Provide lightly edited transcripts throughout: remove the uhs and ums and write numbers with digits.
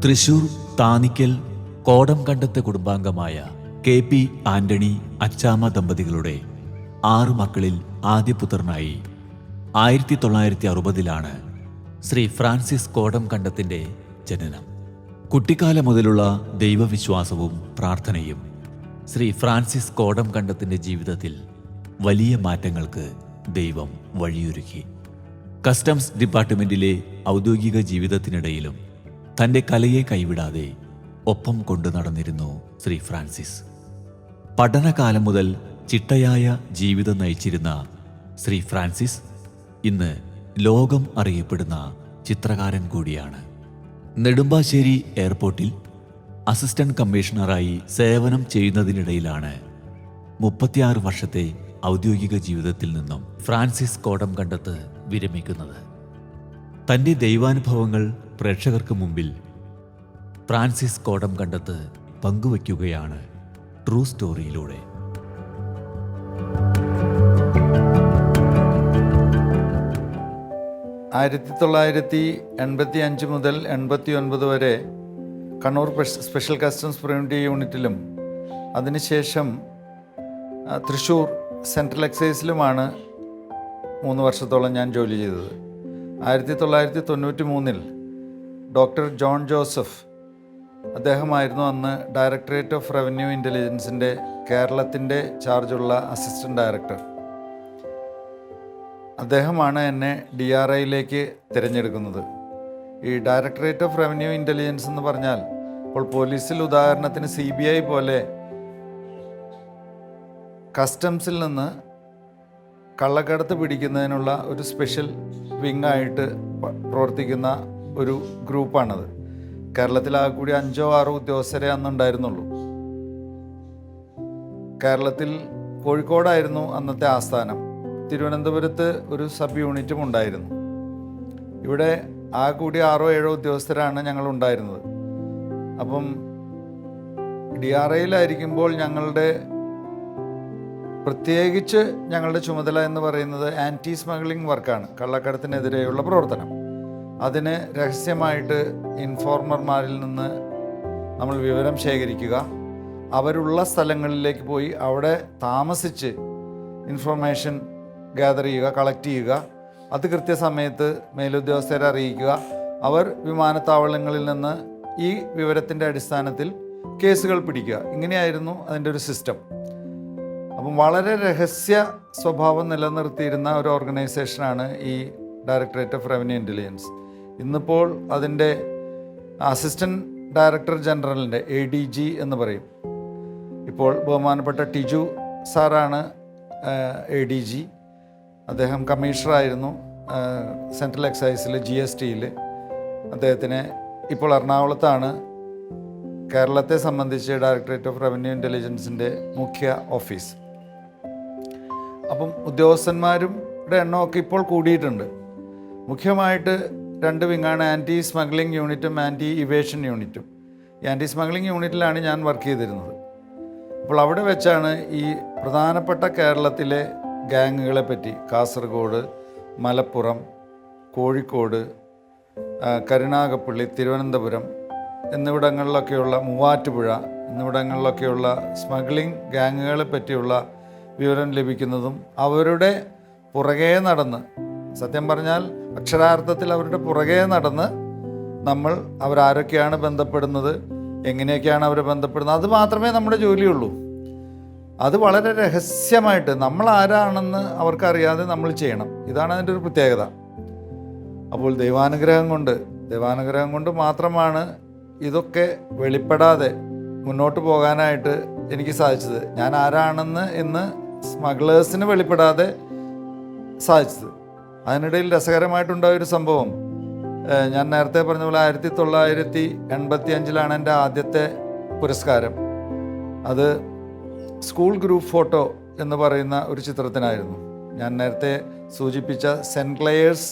Thrissur Thanikkal കോടംകണ്ടത്തെ കുടുംബാംഗമായ KP Antony Achamma ദമ്പതികളുടെ 6 മക്കളിൽ ആദ്യപുത്രനായി 1960 Shri Francis കോടംകണ്ടത്തിൻ്റെ ജനനം. കുട്ടിക്കാലം മുതലുള്ള ദൈവവിശ്വാസവും പ്രാർത്ഥനയും ശ്രീ ഫ്രാൻസിസ് കോടംകണ്ടത്തിൻ്റെ ജീവിതത്തിൽ വലിയ മാറ്റങ്ങൾക്ക് ദൈവം വഴിയൊരുക്കി. കസ്റ്റംസ് ഡിപ്പാർട്ട്മെൻറ്റിലെ ഔദ്യോഗിക ജീവിതത്തിനിടയിലും തൻ്റെ കലയെ കൈവിടാതെ ഒപ്പം കൊണ്ടു നടന്നിരുന്നു ശ്രീ ഫ്രാൻസിസ്. പഠനകാലം മുതൽ ചിട്ടയായ ജീവിതം നയിച്ചിരുന്ന ശ്രീ ഫ്രാൻസിസ് ഇന്ന് ലോകം അറിയപ്പെടുന്ന ചിത്രകാരൻ കൂടിയാണ്. നെടുമ്പാശ്ശേരി എയർപോർട്ടിൽ അസിസ്റ്റന്റ് കമ്മീഷണറായി സേവനം ചെയ്യുന്നതിനിടയിലാണ് 36 വർഷത്തെ ഔദ്യോഗിക ജീവിതത്തിൽ നിന്നും ഫ്രാൻസിസ് കോടംകണ്ടത്ത് വിരമിക്കുന്നത്. തൻ്റെ ദൈവാനുഭവങ്ങൾ പ്രേക്ഷകർക്ക് മുമ്പിൽ ഫ്രാൻസിസ് കോടംകണ്ടത്ത് പങ്കുവയ്ക്കുകയാണ് ട്രൂ സ്റ്റോറിയിലൂടെ. ആയിരത്തി 1985 മുതൽ 89 വരെ കണ്ണൂർ സ്പെഷ്യൽ കസ്റ്റംസ് പ്രിവൻറ്റീവ് യൂണിറ്റിലും അതിനുശേഷം തൃശ്ശൂർ സെൻട്രൽ എക്സൈസിലുമാണ് 3 വർഷത്തോളം ഞാൻ ജോലി ചെയ്തത്. 1993 ഡോക്ടർ ജോൺ ജോസഫ് അദ്ദേഹമായിരുന്നു അന്ന് ഡയറക്ടറേറ്റ് ഓഫ് റവന്യൂ ഇൻ്റലിജൻസിൻ്റെ കേരളത്തിൻ്റെ ചാർജുള്ള അസിസ്റ്റൻ്റ് ഡയറക്ടർ. അദ്ദേഹമാണ് എന്നെ DRIയിലേക്ക് തിരഞ്ഞെടുക്കുന്നത്. ഈ ഡയറക്ടറേറ്റ് ഓഫ് റവന്യൂ ഇൻ്റലിജൻസ് എന്ന് പറഞ്ഞാൽ ഇപ്പോൾ പോലീസിൽ ഉദാഹരണത്തിന് CBI പോലെ കസ്റ്റംസിൽ നിന്ന് കള്ളക്കടത്ത് പിടിക്കുന്നതിനുള്ള ഒരു സ്പെഷ്യൽ വിങ്ങായിട്ട് പ്രവർത്തിക്കുന്ന ഒരു ഗ്രൂപ്പാണത്. കേരളത്തിലാകെ കൂടി 5-6 ഉദ്യോഗസ്ഥരെ അന്നുണ്ടായിരുന്നുള്ളൂ. കേരളത്തിൽ കോഴിക്കോടായിരുന്നു അന്നത്തെ ആസ്ഥാനം. തിരുവനന്തപുരത്ത് ഒരു സബ് യൂണിറ്റും ഉണ്ടായിരുന്നു. ഇവിടെ ആകെ കൂടി 6-7 ഉദ്യോഗസ്ഥരാണ് ഞങ്ങൾ ഉണ്ടായിരുന്നത്. അപ്പം DRIയിലായിരിക്കുമ്പോൾ പ്രത്യേകിച്ച് ഞങ്ങളുടെ ചുമതല എന്ന് പറയുന്നത് ആൻറ്റി സ്മഗ്ലിംഗ് വർക്കാണ്, കള്ളക്കടത്തിനെതിരെയുള്ള പ്രവർത്തനം. അതിന് രഹസ്യമായിട്ട് ഇൻഫോർമർമാരിൽ നിന്ന് നമ്മൾ വിവരം ശേഖരിക്കുക, അവരുള്ള സ്ഥലങ്ങളിലേക്ക് പോയി അവിടെ താമസിച്ച് ഇൻഫർമേഷൻ ഗ്യാദർ ചെയ്യുക, കളക്ട് ചെയ്യുക, അത് കൃത്യസമയത്ത് മേലുദ്യോഗസ്ഥരെ അറിയിക്കുക, അവർ വിമാനത്താവളങ്ങളിൽ നിന്ന് ഈ വിവരത്തിൻ്റെ അടിസ്ഥാനത്തിൽ കേസുകൾ പിടിക്കുക. ഇങ്ങനെയായിരുന്നു അതിൻ്റെ ഒരു സിസ്റ്റം. അപ്പം വളരെ രഹസ്യ സ്വഭാവം നിലനിർത്തിയിരുന്ന ഒരു ഓർഗനൈസേഷനാണ് ഈ ഡയറക്ടറേറ്റ് ഓഫ് റവന്യൂ ഇൻ്റലിജൻസ്. ഇന്നിപ്പോൾ അതിൻ്റെ അസിസ്റ്റൻറ്റ് ഡയറക്ടർ ജനറലിൻ്റെ ADG എന്ന് പറയും. ഇപ്പോൾ ബഹുമാനപ്പെട്ട ടിജു സാറാണ് ADG. അദ്ദേഹം കമ്മീഷണറായിരുന്നു സെൻട്രൽ എക്സൈസിൽ GSTയിൽ. അദ്ദേഹത്തിന് ഇപ്പോൾ എറണാകുളത്താണ് കേരളത്തെ സംബന്ധിച്ച് ഡയറക്ടറേറ്റ് ഓഫ് റവന്യൂ ഇൻ്റലിജൻസിൻ്റെ മുഖ്യ ഓഫീസ്. അപ്പം ഉദ്യോഗസ്ഥന്മാരുടെ എണ്ണമൊക്കെ ഇപ്പോൾ കൂടിയിട്ടുണ്ട്. മുഖ്യമായിട്ട് 2 വിങ്ങാണ്, ആൻറ്റി സ്മഗ്ലിംഗ് യൂണിറ്റും ആൻറ്റി ഇവേഷൻ യൂണിറ്റും. ഈ ആൻറ്റി സ്മഗ്ലിംഗ് യൂണിറ്റിലാണ് ഞാൻ വർക്ക് ചെയ്തിരുന്നത്. അപ്പോൾ അവിടെ വെച്ചാണ് ഈ പ്രധാനപ്പെട്ട കേരളത്തിലെ ഗാങ്ങുകളെ പറ്റി, കാസർഗോഡ്, മലപ്പുറം, കോഴിക്കോട്, കരുനാഗപ്പള്ളി, തിരുവനന്തപുരം എന്നിവിടങ്ങളിലൊക്കെയുള്ള, മൂവാറ്റുപുഴ എന്നിവിടങ്ങളിലൊക്കെയുള്ള സ്മഗ്ലിംഗ് ഗാങ്ങുകളെ പറ്റിയുള്ള വിവരം ലഭിക്കുന്നതും അവരുടെ പുറകെ നടന്ന്, സത്യം പറഞ്ഞാൽ അക്ഷരാർത്ഥത്തിൽ അവരുടെ പുറകെ നടന്ന് നമ്മൾ അവരാരൊക്കെയാണ് ബന്ധപ്പെടുന്നത്, എങ്ങനെയൊക്കെയാണ് അവർ ബന്ധപ്പെടുന്നത്, അത് മാത്രമേ നമ്മുടെ ജോലിയുള്ളൂ. അത് വളരെ രഹസ്യമായിട്ട് നമ്മൾ ആരാണെന്ന് അവർക്കറിയാതെ നമ്മൾ ചെയ്യണം. ഇതാണ് അതിൻ്റെ ഒരു പ്രത്യേകത. അപ്പോൾ ദൈവാനുഗ്രഹം കൊണ്ട് മാത്രമാണ് ഇതൊക്കെ വെളിപ്പെടാതെ മുന്നോട്ട് പോകാനായിട്ട് എനിക്ക് സാധിച്ചത്. ഞാൻ ആരാണെന്ന് ഇന്ന് സ്മഗ്ലേഴ്സിന് വെളിപ്പെടാതെ സാധിച്ചത്. അതിനിടയിൽ രസകരമായിട്ടുണ്ടായൊരു സംഭവം, ഞാൻ നേരത്തെ പറഞ്ഞ പോലെ 1985 എൻ്റെ ആദ്യത്തെ പുരസ്കാരം. അത് സ്കൂൾ ഗ്രൂപ്പ് ഫോട്ടോ എന്ന് പറയുന്ന ഒരു ചിത്രത്തിനായിരുന്നു. ഞാൻ നേരത്തെ സൂചിപ്പിച്ച സെൻറ്റ് ക്ലെയേഴ്സ്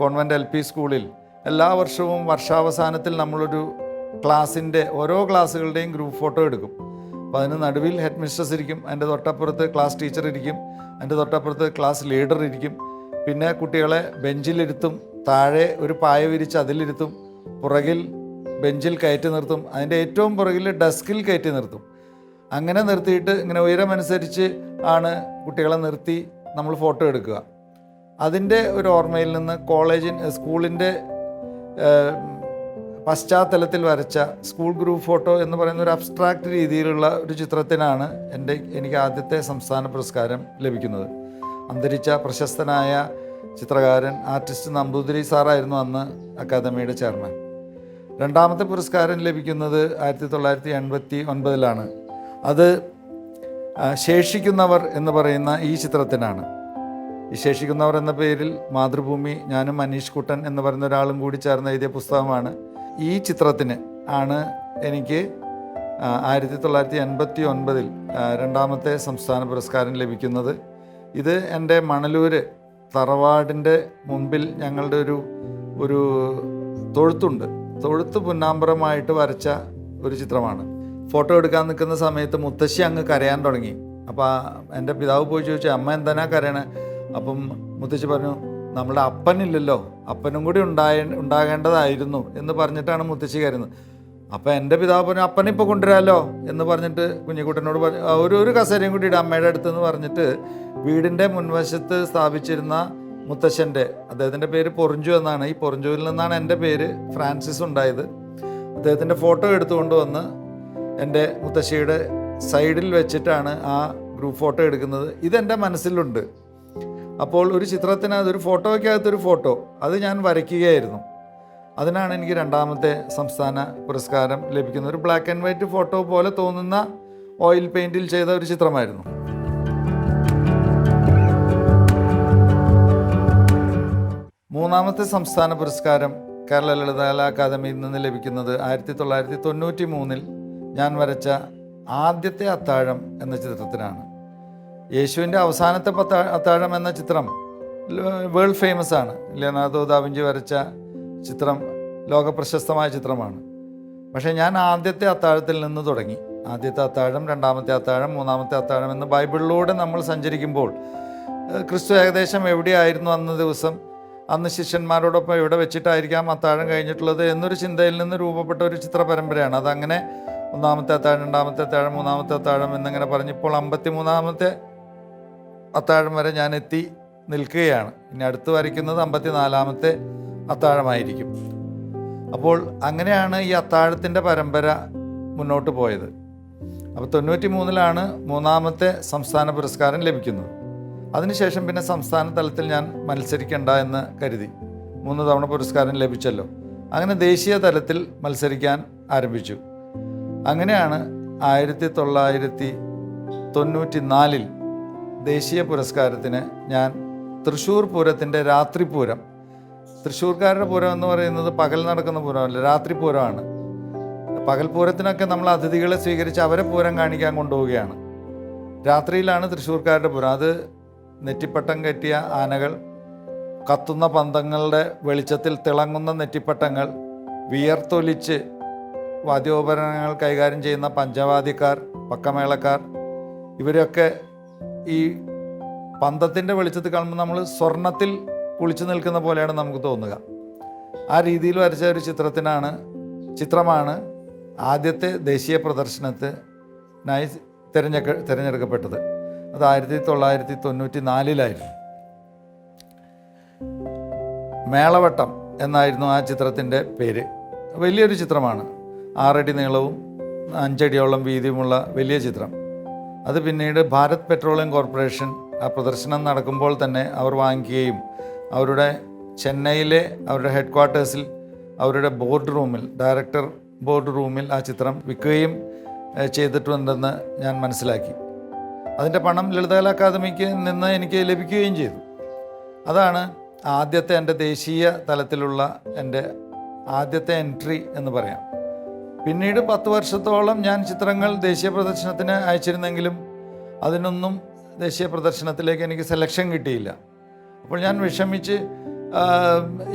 കോൺവെൻറ്റ് LP സ്കൂളിൽ എല്ലാ വർഷവും വർഷാവസാനത്തിൽ നമ്മളൊരു ക്ലാസ്സിൻ്റെ ഓരോ ക്ലാസ്സുകളുടെയും ഗ്രൂപ്പ് ഫോട്ടോ എടുക്കും. അപ്പോൾ അതിന് നടുവിൽ ഹെഡ് മിസ്ട്രസ് ഇരിക്കും, അതിൻ്റെ തൊട്ടപ്പുറത്ത് ക്ലാസ് ടീച്ചർ ഇരിക്കും, അതിൻ്റെ തൊട്ടപ്പുറത്ത് ക്ലാസ് ലീഡർ ഇരിക്കും, പിന്നെ കുട്ടികളെ ബെഞ്ചിലിരുത്തും, താഴെ ഒരു പായ വിരിച്ച് അതിലിരുത്തും, പുറകിൽ ബെഞ്ചിൽ കയറ്റി നിർത്തും, അതിൻ്റെ ഏറ്റവും പുറകിൽ ഡെസ്കിൽ കയറ്റി നിർത്തും. അങ്ങനെ നിർത്തിയിട്ട് ഇങ്ങനെ ഉയരമനുസരിച്ച് ആണ് കുട്ടികളെ നിർത്തി നമ്മൾ ഫോട്ടോ എടുക്കുക. അതിൻ്റെ ഒരു ഓർമ്മയിൽ നിന്ന് സ്കൂളിൻ്റെ പശ്ചാത്തലത്തിൽ വരച്ച സ്കൂൾ ഗ്രൂപ്പ് ഫോട്ടോ എന്ന് പറയുന്ന ഒരു അബ്സ്ട്രാക്റ്റ് രീതിയിലുള്ള ഒരു ചിത്രത്തിനാണ് എനിക്ക് ആദ്യത്തെ സംസ്ഥാന പുരസ്കാരം ലഭിക്കുന്നത്. അന്തരിച്ച പ്രശസ്തനായ ചിത്രകാരൻ ആർട്ടിസ്റ്റ് നമ്പൂതിരി സാറായിരുന്നു അന്ന് അക്കാദമിയുടെ ചെയർമാൻ. രണ്ടാമത്തെ പുരസ്കാരം ലഭിക്കുന്നത് 1989 അത് ശേഷിക്കുന്നവർ എന്ന് പറയുന്ന ഈ ചിത്രത്തിനാണ്. ഈ ശേഷിക്കുന്നവർ എന്ന പേരിൽ മാതൃഭൂമി, ഞാനും മനീഷ് കുട്ടൻ എന്ന് പറയുന്ന ഒരാളും കൂടി ചേർന്ന് എഴുതിയ പുസ്തകമാണ്. ഈ ചിത്രത്തിന് ആണ് എനിക്ക് 1989 രണ്ടാമത്തെ സംസ്ഥാന പുരസ്കാരം ലഭിക്കുന്നത്. ഇത് എൻ്റെ മണലൂർ തറവാടിൻ്റെ മുമ്പിൽ ഞങ്ങളുടെ ഒരു തൊഴുത്തുണ്ട്. തൊഴുത്ത് പുന്നാമ്പുറമായിട്ട് വരച്ച ഒരു ചിത്രമാണ്. ഫോട്ടോ എടുക്കാൻ നിൽക്കുന്ന സമയത്ത് മുത്തശ്ശി അങ്ങ് കരയാൻ തുടങ്ങി. അപ്പോൾ എൻ്റെ പിതാവ് പോയി ചോദിച്ചു, അമ്മ എന്തിനാ കരയണേ? അപ്പം മുത്തശ്ശി പറഞ്ഞു, നമ്മുടെ അപ്പനില്ലല്ലോ, അപ്പനും കൂടി ഉണ്ടാകേണ്ടതായിരുന്നു എന്ന് പറഞ്ഞിട്ടാണ് മുത്തശ്ശി കരുന്നത്. അപ്പം എൻ്റെ പിതാവ് പറഞ്ഞു, അപ്പനിപ്പോൾ കൊണ്ടുവരാമല്ലോ എന്ന് പറഞ്ഞിട്ട് കുഞ്ഞിക്കുട്ടനോട് പറഞ്ഞു, ഒരു കസേരയും കൂടി ഇടാം അമ്മയുടെ അടുത്തെന്ന് പറഞ്ഞിട്ട് വീടിൻ്റെ മുൻവശത്ത് സ്ഥാപിച്ചിരുന്ന മുത്തശ്ശൻ്റെ, അദ്ദേഹത്തിൻ്റെ പേര് പൊറിഞ്ചു എന്നാണ്, ഈ പൊറിഞ്ചുവിൽ നിന്നാണ് എൻ്റെ പേര് ഫ്രാൻസിസ് ഉണ്ടായത്. അദ്ദേഹത്തിൻ്റെ ഫോട്ടോ എടുത്തുകൊണ്ട് വന്ന് എൻ്റെ മുത്തശ്ശിയുടെ സൈഡിൽ വെച്ചിട്ടാണ് ആ ഗ്രൂപ്പ് ഫോട്ടോ എടുക്കുന്നത്. ഇതെൻ്റെ മനസ്സിലുണ്ട്. അപ്പോൾ ഒരു ചിത്രത്തിന് അതൊരു ഫോട്ടോയ്ക്കകത്തൊരു ഫോട്ടോ അത് ഞാൻ വരയ്ക്കുകയായിരുന്നു. അതിനാണ് എനിക്ക് രണ്ടാമത്തെ സംസ്ഥാന പുരസ്കാരം ലഭിക്കുന്നത്. ഒരു ബ്ലാക്ക് ആൻഡ് വൈറ്റ് ഫോട്ടോ പോലെ തോന്നുന്ന ഓയിൽ പെയിൻറ്റിൽ ചെയ്ത ഒരു ചിത്രമായിരുന്നു. മൂന്നാമത്തെ സംസ്ഥാന പുരസ്കാരം കേരള ലളിതകലാ അക്കാദമിയിൽ നിന്ന് ലഭിക്കുന്നത് 1993 ഞാൻ വരച്ച ആദ്യത്തെ അത്താഴം എന്ന ചിത്രത്തിനാണ്. യേശുവിൻ്റെ അവസാനത്തെ അത്താഴം എന്ന ചിത്രം വേൾഡ് ഫേമസ് ആണ്. ലിയനാർഡോ ദാവിഞ്ചി വരച്ച ചിത്രം ലോകപ്രശസ്തമായ ചിത്രമാണ്. പക്ഷേ ഞാൻ ആദ്യത്തെ അത്താഴത്തിൽ നിന്ന് തുടങ്ങി. ആദ്യത്തെ അത്താഴം, രണ്ടാമത്തെ അത്താഴം, മൂന്നാമത്തെ അത്താഴം എന്ന് ബൈബിളിലൂടെ നമ്മൾ സഞ്ചരിക്കുമ്പോൾ ക്രിസ്തു ഏകദേശം എവിടെയായിരുന്നു അന്ന് ദിവസം, അന്ന് ശിഷ്യന്മാരോടൊപ്പം എവിടെ വെച്ചിട്ടായിരിക്കാം അത്താഴം കഴിഞ്ഞിട്ടുള്ളത് എന്നൊരു ചിന്തയിൽ നിന്ന് രൂപപ്പെട്ട ഒരു ചിത്ര പരമ്പരയാണ്. അതങ്ങനെ ഒന്നാമത്തെ അത്താഴം, രണ്ടാമത്തെ അത്താഴം, മൂന്നാമത്തെ അത്താഴം എന്നിങ്ങനെ പറഞ്ഞിപ്പോൾ 53-ാമത്തെ അത്താഴം വരെ ഞാൻ എത്തി നിൽക്കുകയാണ്. ഇനി അടുത്ത് വരയ്ക്കുന്നത് 54-ാമത്തെ അത്താഴമായിരിക്കും. അപ്പോൾ അങ്ങനെയാണ് ഈ അത്താഴത്തിൻ്റെ പരമ്പര മുന്നോട്ട് പോയത്. അപ്പോൾ 93 മൂന്നാമത്തെ സംസ്ഥാന പുരസ്കാരം ലഭിക്കുന്നത്. അതിനുശേഷം പിന്നെ സംസ്ഥാന തലത്തിൽ ഞാൻ മത്സരിക്കേണ്ട എന്ന് കരുതി. 3 തവണ പുരസ്കാരം ലഭിച്ചല്ലോ. അങ്ങനെ ദേശീയ തലത്തിൽ മത്സരിക്കാൻ ആരംഭിച്ചു. അങ്ങനെയാണ് 1994 ദേശീയ പുരസ്കാരത്തിന് ഞാൻ തൃശ്ശൂർ പൂരത്തിൻ്റെ രാത്രിപൂരം, തൃശ്ശൂർക്കാരുടെ പൂരം എന്ന് പറയുന്നത് പകൽ നടക്കുന്ന പൂരമല്ല, രാത്രിപൂരമാണ്. പകൽ പൂരത്തിനൊക്കെ നമ്മൾ അതിഥികളെ സ്വീകരിച്ച് അവരെ പൂരം കാണിക്കാൻ കൊണ്ടുപോവുകയാണ്. രാത്രിയിലാണ് തൃശ്ശൂർക്കാരുടെ പൂരം. അത് നെറ്റിപ്പട്ടം കെട്ടിയ ആനകൾ, കത്തുന്ന പന്തങ്ങളുടെ വെളിച്ചത്തിൽ തിളങ്ങുന്ന നെറ്റിപ്പട്ടങ്ങൾ, വിയർത്തൊലിച്ച് വാദ്യോപകരണങ്ങൾ കൈകാര്യം ചെയ്യുന്ന പഞ്ചവാദ്യക്കാർ, പക്കമേളക്കാർ, ഇവരൊക്കെ ഈ പന്തത്തിൻ്റെ വെളിച്ചത്തിൽ കാണുമ്പോൾ നമ്മൾ സ്വർണത്തിൽ കുളിച്ചു നിൽക്കുന്ന പോലെയാണ് നമുക്ക് തോന്നുക. ആ രീതിയിൽ വരച്ച ഒരു ചിത്രമാണ് ആദ്യത്തെ ദേശീയ പ്രദർശനത്തിനായി തിരഞ്ഞെടുക്കപ്പെട്ടത്. അത് 1994 മേളവട്ടം എന്നായിരുന്നു ആ ചിത്രത്തിൻ്റെ പേര്. വലിയൊരു ചിത്രമാണ്. 6 അടി നീളവും 5 അടിയോളം വീതിയുമുള്ള വലിയ ചിത്രം. അത് പിന്നീട് ഭാരത് പെട്രോളിയം കോർപ്പറേഷൻ ആ പ്രദർശനം നടക്കുമ്പോൾ തന്നെ അവർ വാങ്ങിക്കുകയും അവരുടെ ചെന്നൈയിലെ അവരുടെ ഹെഡ് ക്വാർട്ടേഴ്സിൽ അവരുടെ ഡയറക്ടർ ബോർഡ് റൂമിൽ ആ ചിത്രം വിൽക്കുകയും ചെയ്തിട്ടുണ്ടെന്ന് ഞാൻ മനസ്സിലാക്കി. അതിൻ്റെ പണം ലളിതകലാ അക്കാദമിക്ക് നിന്ന് എനിക്ക് ലഭിക്കുകയും ചെയ്തു. അതാണ് ആദ്യത്തെ എൻ്റെ ദേശീയ തലത്തിലുള്ള എൻ്റെ ആദ്യത്തെ എൻട്രി എന്ന് പറയാം. പിന്നീട് 10 വർഷത്തോളം ഞാൻ ചിത്രങ്ങൾ ദേശീയ പ്രദർശനത്തിന് അയച്ചിരുന്നെങ്കിലും അതിനൊന്നും ദേശീയ പ്രദർശനത്തിലേക്ക് എനിക്ക് സെലക്ഷൻ കിട്ടിയില്ല. അപ്പോൾ ഞാൻ വിഷമിച്ച്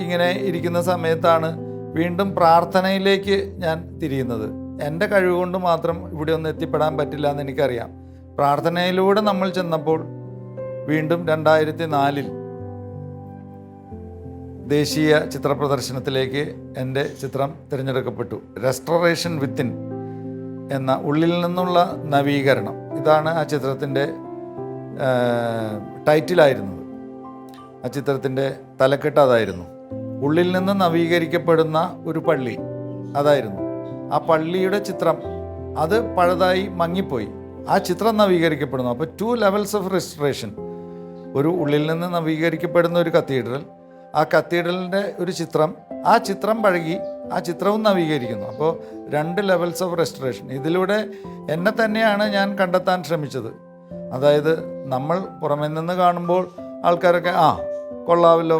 ഇങ്ങനെ ഇരിക്കുന്ന സമയത്താണ് വീണ്ടും പ്രാർത്ഥനയിലേക്ക് ഞാൻ തിരിയുന്നത്. എൻ്റെ കഴിവുകൊണ്ട് മാത്രം ഇവിടെ ഒന്നും എത്തിപ്പെടാൻ പറ്റില്ല എന്ന് എനിക്കറിയാം. പ്രാർത്ഥനയിലൂടെ നമ്മൾ ചെന്നപ്പോൾ വീണ്ടും 2004 ദേശീയ ചിത്ര പ്രദർശനത്തിലേക്ക് എൻ്റെ ചിത്രം തിരഞ്ഞെടുക്കപ്പെട്ടു. റെസ്റ്റോറേഷൻ വിത്തിൻ എന്ന ഉള്ളിൽ നിന്നുള്ള നവീകരണം, ഇതാണ് ആ ചിത്രത്തിൻ്റെ ടൈറ്റിലായിരുന്നത്. ആ ചിത്രത്തിൻ്റെ തലക്കെട്ട് അതായിരുന്നു. ഉള്ളിൽ നിന്ന് നവീകരിക്കപ്പെടുന്ന ഒരു പള്ളി, അതായിരുന്നു. ആ പള്ളിയുടെ ചിത്രം അത് പഴയതായി മങ്ങിപ്പോയി, ആ ചിത്രം നവീകരിക്കപ്പെടുന്നു. അപ്പോൾ 2 ലെവൽസ് ഓഫ് റെസ്റ്റോറേഷൻ. ഒരു ഉള്ളിൽ നിന്ന് നവീകരിക്കപ്പെടുന്ന ഒരു കത്തീഡ്രൽ, ആ കത്തീഡ്രലിൻ്റെ ഒരു ചിത്രം, ആ ചിത്രം പഴകി ആ ചിത്രവും നവീകരിക്കുന്നു. അപ്പോൾ 2 ലെവൽസ് ഓഫ് റെസ്റ്റോറേഷൻ. ഇതിലൂടെ എന്നെ തന്നെയാണ് ഞാൻ കണ്ടെത്താൻ ശ്രമിച്ചത്. അതായത് നമ്മൾ പുറമെ നിന്ന് കാണുമ്പോൾ ആൾക്കാരൊക്കെ കൊള്ളാവല്ലോ,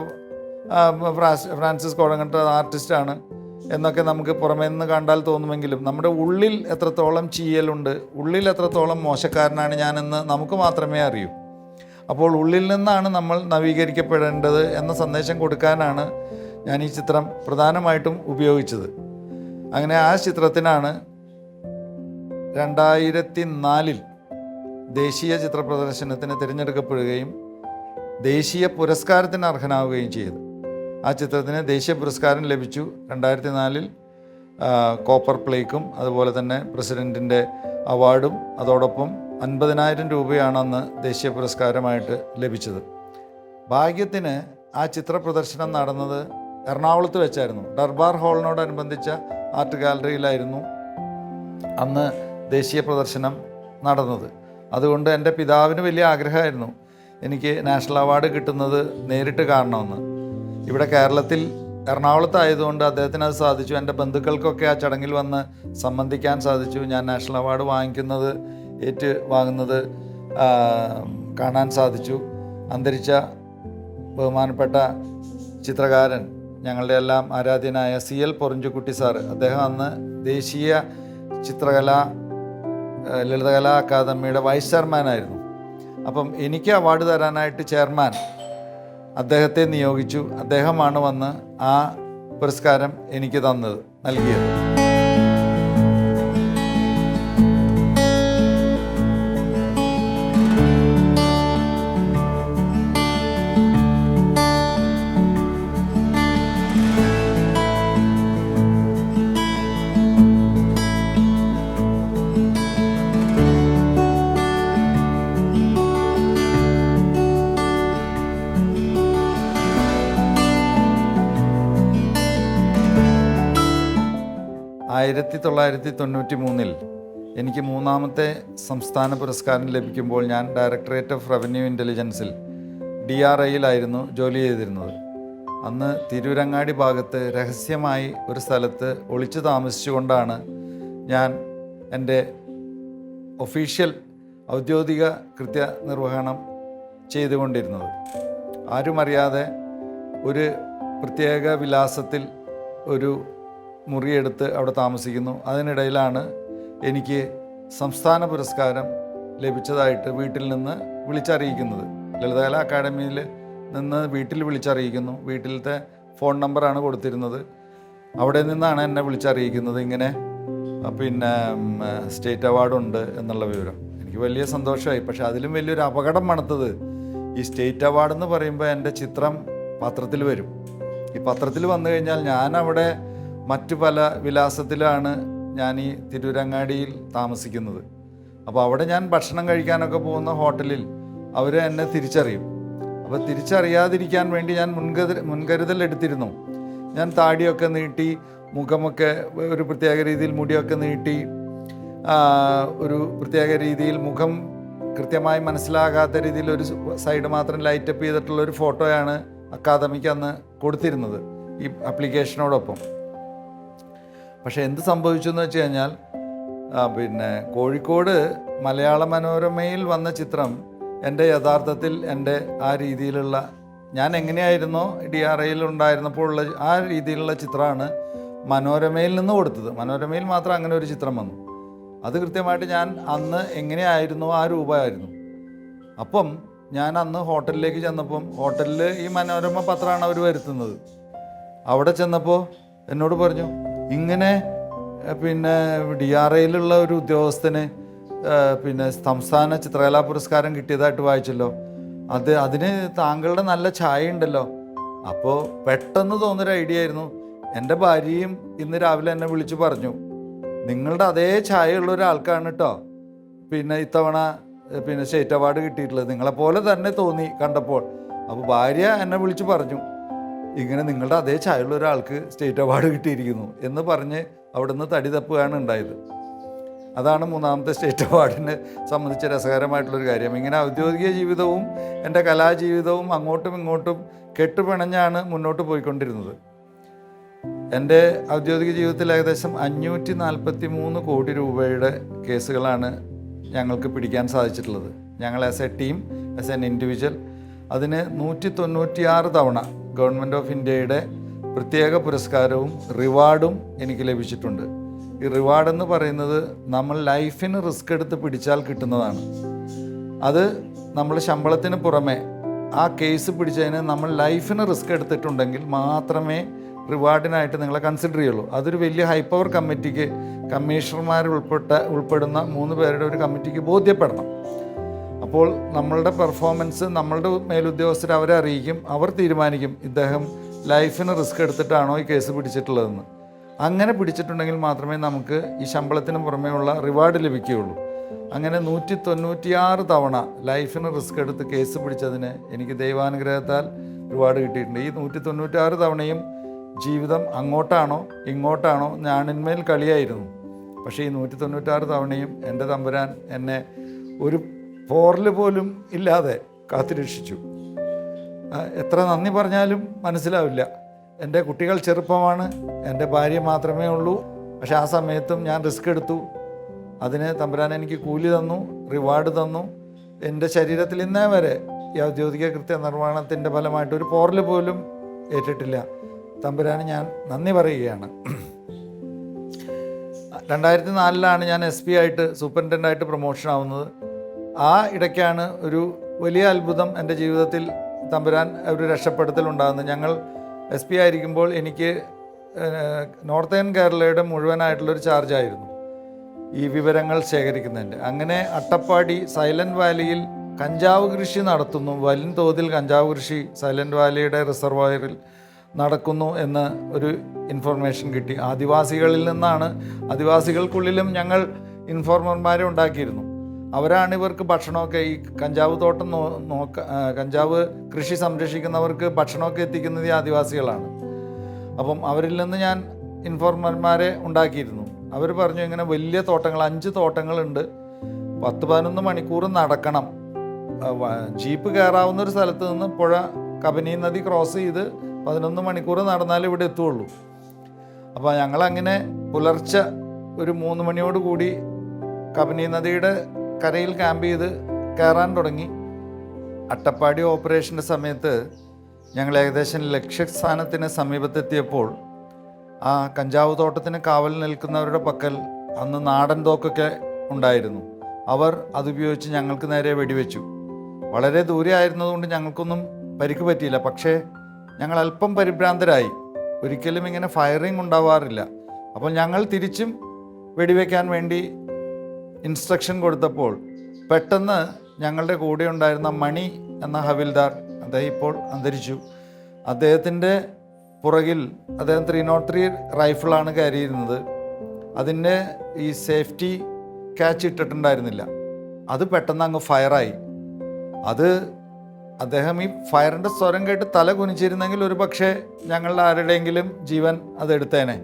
ഫ്രാൻസിസ് കോടംകണ്ടം ആർട്ടിസ്റ്റാണ് എന്നൊക്കെ നമുക്ക് പുറമേ നിന്ന് കണ്ടാൽ തോന്നുമെങ്കിലും നമ്മുടെ ഉള്ളിൽ എത്രത്തോളം ചീയലുണ്ട്, ഉള്ളിൽ എത്രത്തോളം മോശക്കാരനാണ് ഞാനെന്ന് നമുക്ക് മാത്രമേ അറിയൂ. അപ്പോൾ ഉള്ളിൽ നിന്നാണ് നമ്മൾ നവീകരിക്കപ്പെടേണ്ടത് എന്ന സന്ദേശം കൊടുക്കാനാണ് ഞാൻ ഈ ചിത്രം പ്രധാനമായിട്ടും ഉപയോഗിച്ചത്. അങ്ങനെ ആ ചിത്രത്തിനാണ് 2004 ദേശീയ ചിത്ര പ്രദർശനത്തിന് തിരഞ്ഞെടുക്കപ്പെടുകയും ദേശീയ പുരസ്കാരത്തിന് അർഹനാവുകയും ചെയ്തു. ആ ചിത്രത്തിന് ദേശീയ പുരസ്കാരം ലഭിച്ചു. 2004 കോപ്പർ പ്ലേക്കും അതുപോലെ തന്നെ പ്രസിഡൻറ്റിൻ്റെ അവാർഡും അതോടൊപ്പം 50,000 രൂപയാണ് അന്ന് ദേശീയ പുരസ്കാരമായിട്ട് ലഭിച്ചത്. ഭാഗ്യത്തിന് ആ ചിത്ര പ്രദർശനം നടന്നത് എറണാകുളത്ത് വെച്ചായിരുന്നു. ദർബാർ ഹാളിനോടനുബന്ധിച്ച ആർട്ട് ഗാലറിയിലായിരുന്നു അന്ന് ദേശീയ പ്രദർശനം നടന്നത്. അതുകൊണ്ട് എൻ്റെ പിതാവിന് വലിയ ആഗ്രഹമായിരുന്നു എനിക്ക് നാഷണൽ അവാർഡ് കിട്ടുന്നത് നേരിട്ട് കാണണമെന്ന്. ഇവിടെ കേരളത്തിൽ എറണാകുളത്തായതുകൊണ്ട് അദ്ദേഹത്തിന് അത് സാധിച്ചു. എൻ്റെ ബന്ധുക്കൾക്കൊക്കെ ആ ചടങ്ങിൽ വന്ന് സംബന്ധിക്കാൻ സാധിച്ചു. ഞാൻ നാഷണൽ അവാർഡ് വാങ്ങുന്നത് കാണാൻ സാധിച്ചു. അന്തരിച്ച ബഹുമാനപ്പെട്ട ചിത്രകാരൻ, ഞങ്ങളുടെ എല്ലാം ആരാധ്യനായ CL പൊറിഞ്ചുകുട്ടി സാറ്, അദ്ദേഹം അന്ന് ദേശീയ ലളിതകലാ അക്കാദമിയുടെ വൈസ് ചെയർമാനായിരുന്നു. അപ്പം എനിക്ക് അവാർഡ് തരാനായിട്ട് ചെയർമാൻ അദ്ദേഹത്തെ നിയോഗിച്ചു. അദ്ദേഹമാണ് വന്ന് ആ പുരസ്കാരം എനിക്ക് നൽകിയത്. ആയിരത്തി 1993 എനിക്ക് 3ാമത്തെ സംസ്ഥാന പുരസ്കാരം ലഭിക്കുമ്പോൾ ഞാൻ ഡയറക്ടറേറ്റ് ഓഫ് റവന്യൂ ഇൻ്റലിജൻസിൽ DRIയിലായിരുന്നു ജോലി ചെയ്തിരുന്നത്. അന്ന് തിരൂരങ്ങാടി ഭാഗത്ത് രഹസ്യമായി ഒരു സ്ഥലത്ത് ഒളിച്ചു താമസിച്ചുകൊണ്ടാണ് ഞാൻ എൻ്റെ ഔദ്യോഗിക കൃത്യനിർവഹണം ചെയ്തുകൊണ്ടിരുന്നത്. ആരുമറിയാതെ ഒരു പ്രത്യേക വിലാസത്തിൽ ഒരു മുറിയെടുത്ത് അവിടെ താമസിക്കുന്നു. അതിനിടയിലാണ് എനിക്ക് സംസ്ഥാന പുരസ്കാരം ലഭിച്ചതായിട്ട് വീട്ടിൽ നിന്ന് വിളിച്ചറിയിക്കുന്നത്. ലളിതകലാ അക്കാദമിയിൽ നിന്ന് വീട്ടിൽ വിളിച്ചറിയിക്കുന്നു. വീട്ടിലത്തെ ഫോൺ നമ്പറാണ് കൊടുത്തിരുന്നത്. അവിടെ നിന്നാണ് എന്നെ വിളിച്ചറിയിക്കുന്നത് ഇങ്ങനെ സ്റ്റേറ്റ് അവാർഡുണ്ട് എന്നുള്ള വിവരം. എനിക്ക് വലിയ സന്തോഷമായി. പക്ഷെ അതിലും വലിയൊരു അപകടം മണത്തത് ഈ സ്റ്റേറ്റ് അവാർഡെന്ന് പറയുമ്പോൾ എൻ്റെ ചിത്രം പത്രത്തിൽ വരും. ഈ പത്രത്തിൽ വന്നു കഴിഞ്ഞാൽ ഞാനവിടെ മറ്റു പല വിലാസത്തിലാണ് ഞാൻ ഈ തിരൂരങ്ങാടിയിൽ താമസിക്കുന്നത്. അപ്പോൾ അവിടെ ഞാൻ ഭക്ഷണം കഴിക്കാനൊക്കെ പോകുന്ന ഹോട്ടലിൽ അവർ എന്നെ തിരിച്ചറിയും. അപ്പോൾ തിരിച്ചറിയാതിരിക്കാൻ വേണ്ടി ഞാൻ മുൻകരുതൽ എടുത്തിരുന്നു. ഞാൻ താടിയൊക്കെ നീട്ടി, മുഖമൊക്കെ ഒരു പ്രത്യേക രീതിയിൽ മുടിയൊക്കെ നീട്ടി, ഒരു പ്രത്യേക രീതിയിൽ മുഖം കൃത്യമായി മനസ്സിലാകാത്ത രീതിയിൽ ഒരു സൈഡ് മാത്രം ലൈറ്റപ്പ് ചെയ്തിട്ടുള്ളൊരു ഫോട്ടോയാണ് അക്കാദമിക്ക് അന്ന് കൊടുത്തിരുന്നത് ഈ ആപ്ലിക്കേഷനോടൊപ്പം. പക്ഷേ എന്ത് സംഭവിച്ചു എന്ന് വെച്ച് കഴിഞ്ഞാൽ കോഴിക്കോട് മലയാള മനോരമയിൽ വന്ന ചിത്രം എൻ്റെ യഥാർത്ഥത്തിൽ എൻ്റെ ആ രീതിയിലുള്ള ഞാൻ എങ്ങനെയായിരുന്നോ DRIയിൽ ഉണ്ടായിരുന്നപ്പോൾ ഉള്ള ആ രീതിയിലുള്ള ചിത്രമാണ് മനോരമയിൽ നിന്ന് കൊടുത്തത്. മനോരമയിൽ മാത്രം അങ്ങനെ ഒരു ചിത്രം വന്നു. അത് കൃത്യമായിട്ട് ഞാൻ അന്ന് എങ്ങനെയായിരുന്നു ആ രൂപമായിരുന്നു. അപ്പം ഞാൻ അന്ന് ഹോട്ടലിലേക്ക് ചെന്നപ്പം ഹോട്ടലിൽ ഈ മനോരമ പത്രമാണ് അവർ വരുത്തുന്നത്. അവിടെ ചെന്നപ്പോൾ എന്നോട് പറഞ്ഞു, ഇങ്ങനെ DRIയിലുള്ള ഒരു ഉദ്യോഗസ്ഥന് സംസ്ഥാന ചിത്രകലാ പുരസ്കാരം കിട്ടിയതായിട്ട് വായിച്ചല്ലോ, അതിന് താങ്കളുടെ നല്ല ഛായ ഉണ്ടല്ലോ, അപ്പോൾ പെട്ടെന്ന് തോന്നിയൊരു ഐഡിയ ആയിരുന്നു. എൻ്റെ ഭാര്യയും ഇന്ന് രാവിലെ എന്നെ വിളിച്ചു പറഞ്ഞു, നിങ്ങളുടെ അതേ ഛായയുള്ള ഒരാൾക്കാണ് കേട്ടോ പിന്നെ ഇത്തവണ പിന്നെ സ്റ്റേറ്റ് അവാർഡ് കിട്ടിയിട്ടുള്ളത്, നിങ്ങളെപ്പോലെ തന്നെ തോന്നി കണ്ടപ്പോൾ. അപ്പോൾ ഭാര്യ എന്നെ വിളിച്ച് പറഞ്ഞു, ഇങ്ങനെ നിങ്ങളുടെ അതേ ഛായയുള്ള ഒരാൾക്ക് സ്റ്റേറ്റ് അവാർഡ് കിട്ടിയിരിക്കുന്നു എന്ന് പറഞ്ഞ് അവിടുന്ന് തടി തപ്പുകയാണ് ഉണ്ടായത്. അതാണ് മൂന്നാമത്തെ സ്റ്റേറ്റ് അവാർഡിനെ സംബന്ധിച്ച് രസകരമായിട്ടുള്ളൊരു കാര്യം. ഇങ്ങനെ ഔദ്യോഗിക ജീവിതവും എൻ്റെ കലാജീവിതവും അങ്ങോട്ടും ഇങ്ങോട്ടും കെട്ടുപിണഞ്ഞാണ് മുന്നോട്ട് പോയിക്കൊണ്ടിരുന്നത്. എൻ്റെ ഔദ്യോഗിക ജീവിതത്തിൽ ഏകദേശം 543 കോടി രൂപയുടെ കേസുകളാണ് ഞങ്ങൾക്ക് പിടിക്കാൻ സാധിച്ചിട്ടുള്ളത്. ഞങ്ങൾ as A team, as an individual. അതിന് 196 തവണ ഗവൺമെൻറ് ഓഫ് ഇന്ത്യയുടെ പ്രത്യേക പുരസ്കാരവും റിവാർഡും എനിക്ക് ലഭിച്ചിട്ടുണ്ട്. ഈ റിവാർഡ് എന്ന് പറയുന്നത് നമ്മൾ ലൈഫിന് റിസ്ക് എടുത്ത് പിടിച്ചാൽ കിട്ടുന്നതാണ്. അത് നമ്മൾ ശമ്പളത്തിന് പുറമെ ആ കേസ് പിടിച്ചതിന് നമ്മൾ ലൈഫിന് റിസ്ക് എടുത്തിട്ടുണ്ടെങ്കിൽ മാത്രമേ റിവാർഡിനായിട്ട് നിങ്ങളെ കൺസിഡർ ചെയ്യുള്ളൂ. അതൊരു വലിയ ഹൈ പവർ കമ്മിറ്റിക്ക്, കമ്മീഷണർമാർ ഉൾപ്പെടുന്ന 3 പേരുടെ ഒരു കമ്മിറ്റിക്ക് ബോധ്യപ്പെടണം. അപ്പോൾ നമ്മളുടെ പെർഫോമൻസ് നമ്മളുടെ മേലുദ്യോഗസ്ഥർ അവരെ അറിയിക്കും. അവർ തീരുമാനിക്കും ഇദ്ദേഹം ലൈഫിന് റിസ്ക് എടുത്തിട്ടാണോ ഈ കേസ് പിടിച്ചിട്ടുള്ളതെന്ന്. അങ്ങനെ പിടിച്ചിട്ടുണ്ടെങ്കിൽ മാത്രമേ നമുക്ക് ഈ ശമ്പളത്തിന് പുറമേ ഉള്ള റിവാർഡ് ലഭിക്കുകയുള്ളൂ. അങ്ങനെ 196 തവണ ലൈഫിന് റിസ്ക് എടുത്ത് കേസ് പിടിച്ചതിന് എനിക്ക് ദൈവാനുഗ്രഹത്താൽ റിവാർഡ് കിട്ടിയിട്ടുണ്ട്. ഈ 196 തവണയും ജീവിതം അങ്ങോട്ടാണോ ഇങ്ങോട്ടാണോ ഞാനിന്മേൽ കളിയായിരുന്നു. പക്ഷേ ഈ 196 തവണയും എൻ്റെ തമ്പുരാൻ എന്നെ ഒരു പോറൽ പോലും ഇല്ലാതെ കാത്തുരക്ഷിച്ചു. എത്ര നന്ദി പറഞ്ഞാലും മനസ്സിലാവില്ല. എൻ്റെ കുട്ടികൾ ചെറുപ്പമാണ്, എൻ്റെ ഭാര്യ മാത്രമേ ഉള്ളൂ. പക്ഷെ ആ സമയത്തും ഞാൻ റിസ്ക് എടുത്തു. അതിന് തമ്പുരാൻ എനിക്ക് കൂലി തന്നു, റിവാർഡ് തന്നു. എൻ്റെ ശരീരത്തിൽ ഇന്നേ വരെ ഈ ഔദ്യോഗിക കൃത്യ നിർവഹണത്തിൻ്റെ ഫലമായിട്ട് ഒരു പോറൽ പോലും ഏറ്റിട്ടില്ല. തമ്പുരാന് ഞാൻ നന്ദി പറയുകയാണ്. 2004 ഞാൻ SP ആയിട്ട് സൂപ്രണ്ടൻ്റായിട്ട് പ്രൊമോഷൻ ആവുന്നത്. ആ ഇടയ്ക്കാണ് ഒരു വലിയ അത്ഭുതം എൻ്റെ ജീവിതത്തിൽ തമ്പുരാൻ ഒരു രക്ഷപ്പെടുത്തൽ ഉണ്ടാകുന്നത്. ഞങ്ങൾ SP ആയിരിക്കുമ്പോൾ എനിക്ക് നോർത്തേൺ കേരളയുടെ മുഴുവനായിട്ടുള്ളൊരു ചാർജായിരുന്നു ഈ വിവരങ്ങൾ ശേഖരിക്കുന്നതിൻ്റെ. അങ്ങനെ അട്ടപ്പാടി സൈലൻറ്റ് വാലിയിൽ കഞ്ചാവ് കൃഷി നടത്തുന്നു, വൻ തോതിൽ കഞ്ചാവ് കൃഷി സൈലൻറ്റ് വാലിയുടെ റിസർവോയറിൽ നടക്കുന്നു എന്ന് ഒരു ഇൻഫർമേഷൻ കിട്ടി. ആദിവാസികളിൽ നിന്നാണ്. ആദിവാസികൾക്കുള്ളിലും ഞങ്ങൾ ഇൻഫോർമർമാരെ ഉണ്ടാക്കിയിരുന്നു. അവരാണ് ഇവർക്ക് ഭക്ഷണമൊക്കെ, ഈ കഞ്ചാവ് തോട്ടം കഞ്ചാവ് കൃഷി സംരക്ഷിക്കുന്നവർക്ക് ഭക്ഷണമൊക്കെ എത്തിക്കുന്നത് ഈ ആദിവാസികളാണ്. അപ്പം അവരിൽ നിന്ന് ഞാൻ ഇൻഫോർമർമാരെ ഉണ്ടാക്കിയിരുന്നു. അവർ പറഞ്ഞു ഇങ്ങനെ വലിയ തോട്ടങ്ങൾ, 5 തോട്ടങ്ങളുണ്ട്, 10-11 മണിക്കൂർ നടക്കണം. ജീപ്പ് കയറാവുന്ന ഒരു സ്ഥലത്ത് നിന്ന് പുഴ കബനി നദി ക്രോസ് ചെയ്ത് 11 മണിക്കൂർ നടന്നാലേ ഇവിടെ എത്തുള്ളൂ. അപ്പോൾ ഞങ്ങളങ്ങനെ പുലർച്ചെ ഒരു 3 മണിയോടുകൂടി കബനി നദിയുടെ കരയിൽ ക്യാമ്പ് ചെയ്ത് കയറാൻ തുടങ്ങി. അട്ടപ്പാടി ഓപ്പറേഷൻ്റെ സമയത്ത് ഞങ്ങൾ ഏകദേശം ലക്ഷ്യസ്ഥാനത്തിന് സമീപത്തെത്തിയപ്പോൾ ആ കഞ്ചാവ് തോട്ടത്തിന് കാവൽ നിൽക്കുന്നവരുടെ പക്കൽ അന്ന് നാടൻ തോക്കൊക്കെ ഉണ്ടായിരുന്നു. അവർ അതുപയോഗിച്ച് ഞങ്ങൾക്ക് നേരെ വെടിവെച്ചു. വളരെ ദൂരെ ആയിരുന്നതുകൊണ്ട് ഞങ്ങൾക്കൊന്നും പരിക്ക് പറ്റിയില്ല. പക്ഷേ ഞങ്ങൾ അല്പം പരിഭ്രാന്തരായി. ഒരിക്കലും ഇങ്ങനെ ഫയറിംഗ് ഉണ്ടാവാറില്ല. അപ്പോൾ ഞങ്ങൾ തിരിച്ചും വെടിവെക്കാൻ വേണ്ടി ഇൻസ്ട്രക്ഷൻ കൊടുത്തപ്പോൾ പെട്ടെന്ന് ഞങ്ങളുടെ കൂടെ ഉണ്ടായിരുന്ന മണി എന്ന ഹവിൽദാർ, അദ്ദേഹം ഇപ്പോൾ അന്തരിച്ചു, അദ്ദേഹത്തിൻ്റെ പുറകിൽ അദ്ദേഹം 303 റൈഫിളാണ് കയറിയിരുന്നത്. അതിൻ്റെ ഈ സേഫ്റ്റി ക്യാച്ച് ഇട്ടിട്ടുണ്ടായിരുന്നില്ല. അത് പെട്ടെന്ന് അങ്ങ് ഫയറായി. അത് അദ്ദേഹം ഈ ഫയറിൻ്റെ സ്വരം കേട്ട് തല കുനിച്ചിരുന്നെങ്കിൽ ഒരു പക്ഷേ ഞങ്ങളുടെ ആരുടെയെങ്കിലും ജീവൻ അതെടുത്തേനെ.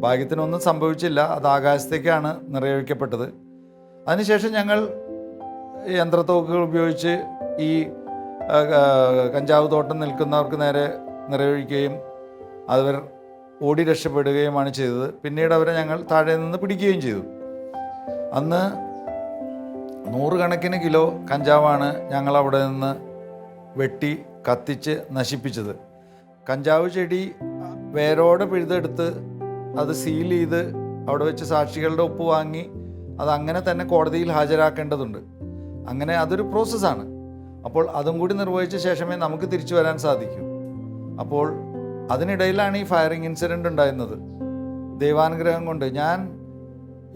ഭാഗ്യത്തിനൊന്നും സംഭവിച്ചില്ല. അത് ആകാശത്തേക്കാണ് നിറയൊഴിക്കപ്പെട്ടത്. അതിനുശേഷം ഞങ്ങൾ യന്ത്രത്തോക്കുകൾ ഉപയോഗിച്ച് ഈ കഞ്ചാവ് തോട്ടം നിൽക്കുന്നവർക്ക് നേരെ നിറയൊഴിക്കുകയും അവർ ഓടി രക്ഷപ്പെടുകയുമാണ് ചെയ്തത്. പിന്നീട് അവരെ ഞങ്ങൾ താഴെ നിന്ന് പിടിക്കുകയും ചെയ്തു. അന്ന് 100 കണക്കിന് കിലോ കഞ്ചാവാണ് ഞങ്ങൾ അവിടെ നിന്ന് വെട്ടി കത്തിച്ച് നശിപ്പിച്ചത്. കഞ്ചാവ് ചെടി വേരോടെ പിഴുതെടുത്ത് അത് സീൽ ചെയ്ത് അവിടെ വെച്ച് സാക്ഷികളുടെ ഒപ്പ് വാങ്ങി അതങ്ങനെ തന്നെ കോടതിയിൽ ഹാജരാക്കേണ്ടതുണ്ട്. അങ്ങനെ അതൊരു പ്രോസസ്സാണ്. അപ്പോൾ അതും കൂടി നിർവഹിച്ച ശേഷമേ നമുക്ക് തിരിച്ചു വരാൻ സാധിക്കൂ. അപ്പോൾ അതിനിടയിലാണ് ഈ ഫയറിംഗ് ഇൻസിഡൻ്റ് ഉണ്ടായിരുന്നത്. ദൈവാനുഗ്രഹം കൊണ്ട് ഞാൻ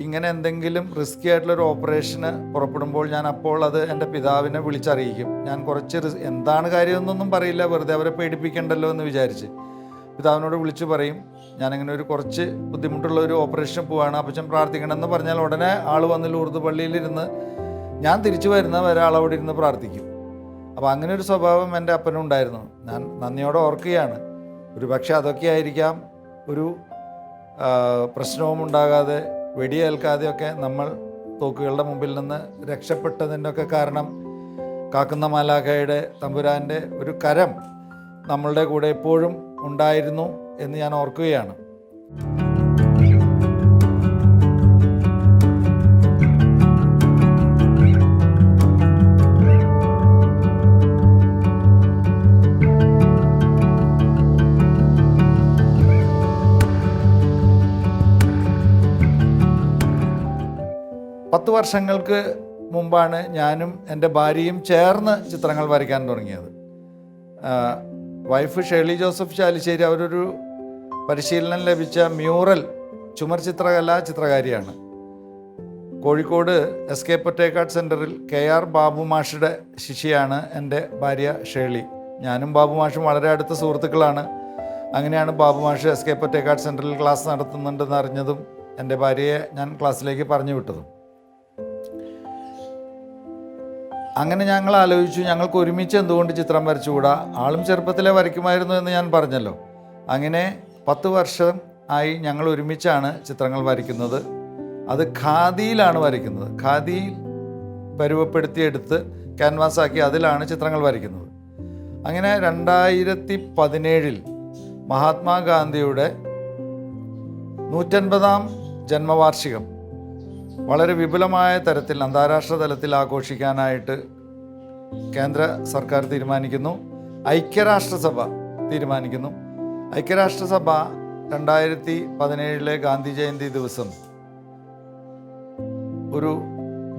ഇങ്ങനെ എന്തെങ്കിലും റിസ്കി ആയിട്ടുള്ളൊരു ഓപ്പറേഷന് പുറപ്പെടുമ്പോൾ ഞാൻ അപ്പോൾ അത് എൻ്റെ പിതാവിനെ വിളിച്ചറിയിക്കും. ഞാൻ കുറച്ച് എന്താണ് കാര്യമെന്നൊന്നും പറയില്ല, വെറുതെ അവരെ പേടിപ്പിക്കണ്ടല്ലോ എന്ന് വിചാരിച്ച് പിതാവിനോട് വിളിച്ച് പറയും, ഞാനിങ്ങനെ ഒരു കുറച്ച് ബുദ്ധിമുട്ടുള്ള ഒരു ഓപ്പറേഷൻ പോവാണ്, അപ്പച്ചൻ പ്രാർത്ഥിക്കണമെന്ന് പറഞ്ഞാൽ ഉടനെ ആൾ വന്ന് ലൂർദ് പള്ളിയിലിരുന്ന് ഞാൻ തിരിച്ചു വരുന്ന വരെ ആൾ അവിടെ ഇരുന്ന് പ്രാർത്ഥിക്കും. അപ്പോൾ അങ്ങനെ ഒരു സ്വഭാവം എൻ്റെ അപ്പനും ഉണ്ടായിരുന്നു. ഞാൻ നന്ദിയോടെ ഓർക്കുകയാണ്. ഒരു പക്ഷേ അതൊക്കെ ആയിരിക്കാം ഒരു പ്രശ്നവും ഉണ്ടാകാതെ വെടിയേൽക്കാതെയൊക്കെ നമ്മൾ തോക്കുകളുടെ മുമ്പിൽ നിന്ന് രക്ഷപ്പെട്ടതിൻ്റെ ഒക്കെ കാരണം കാക്കുന്ന മാലാഖയുടെ തമ്പുരാൻ്റെ ഒരു കരം നമ്മളുടെ കൂടെ എപ്പോഴും ഉണ്ടായിരുന്നു എന്ന് ഞാൻ ഓർക്കുകയാണ്. പത്ത് വർഷങ്ങൾക്ക് മുമ്പാണ് ഞാനും എൻ്റെ ഭാര്യയും ചേർന്ന് ചിത്രങ്ങൾ വരയ്ക്കാൻ തുടങ്ങിയത്. വൈഫ് ഷേർലി ജോസഫ് ചാലിശ്ശേരി, അവരൊരു പരിശീലനം ലഭിച്ച മ്യൂറൽ ചുമർ ചിത്രകാരിയാണ്. കോഴിക്കോട് എസ്.കെ. പൊറ്റേക്കാട് സെൻറ്ററിൽ KR ബാബു മാഷുടെ ശിഷ്യയാണ് എൻ്റെ ഭാര്യ ഷേർലി. ഞാനും ബാബു മാഷും വളരെ അടുത്ത സുഹൃത്തുക്കളാണ്. അങ്ങനെയാണ് ബാബു മാഷ് എസ്.കെ. പൊറ്റേക്കാട് സെൻറ്ററിൽ ക്ലാസ് നടത്തുന്നുണ്ടെന്ന് അറിഞ്ഞതും എൻ്റെ ഭാര്യയെ ഞാൻ ക്ലാസ്സിലേക്ക് പറഞ്ഞു വിട്ടതും. അങ്ങനെ ഞങ്ങൾ ആലോചിച്ചു, ഞങ്ങൾക്ക് ഒരുമിച്ച് എന്തുകൊണ്ട് ചിത്രം വരച്ചുകൂടാ? ആളും ചെറുപ്പത്തിലെ വരയ്ക്കുമായിരുന്നു എന്ന് ഞാൻ പറഞ്ഞല്ലോ. അങ്ങനെ 10 വർഷം ആയി ഞങ്ങൾ ഒരുമിച്ചാണ് ചിത്രങ്ങൾ വരയ്ക്കുന്നത്. അത് ഖാദിയിലാണ് വരയ്ക്കുന്നത്. ഖാദിയിൽ പരുവപ്പെടുത്തിയെടുത്ത് ക്യാൻവാസാക്കി അതിലാണ് ചിത്രങ്ങൾ വരയ്ക്കുന്നത്. അങ്ങനെ 2017 മഹാത്മാഗാന്ധിയുടെ 150ാം ജന്മവാർഷികം വളരെ വിപുലമായ തരത്തിൽ അന്താരാഷ്ട്ര തലത്തിൽ ആഘോഷിക്കാനായിട്ട് കേന്ദ്ര സർക്കാർ തീരുമാനിക്കുന്നു. ഐക്യരാഷ്ട്രസഭ തീരുമാനിക്കുന്നു. ഐക്യരാഷ്ട്രസഭ 2017 ഗാന്ധി ജയന്തി ദിവസം ഒരു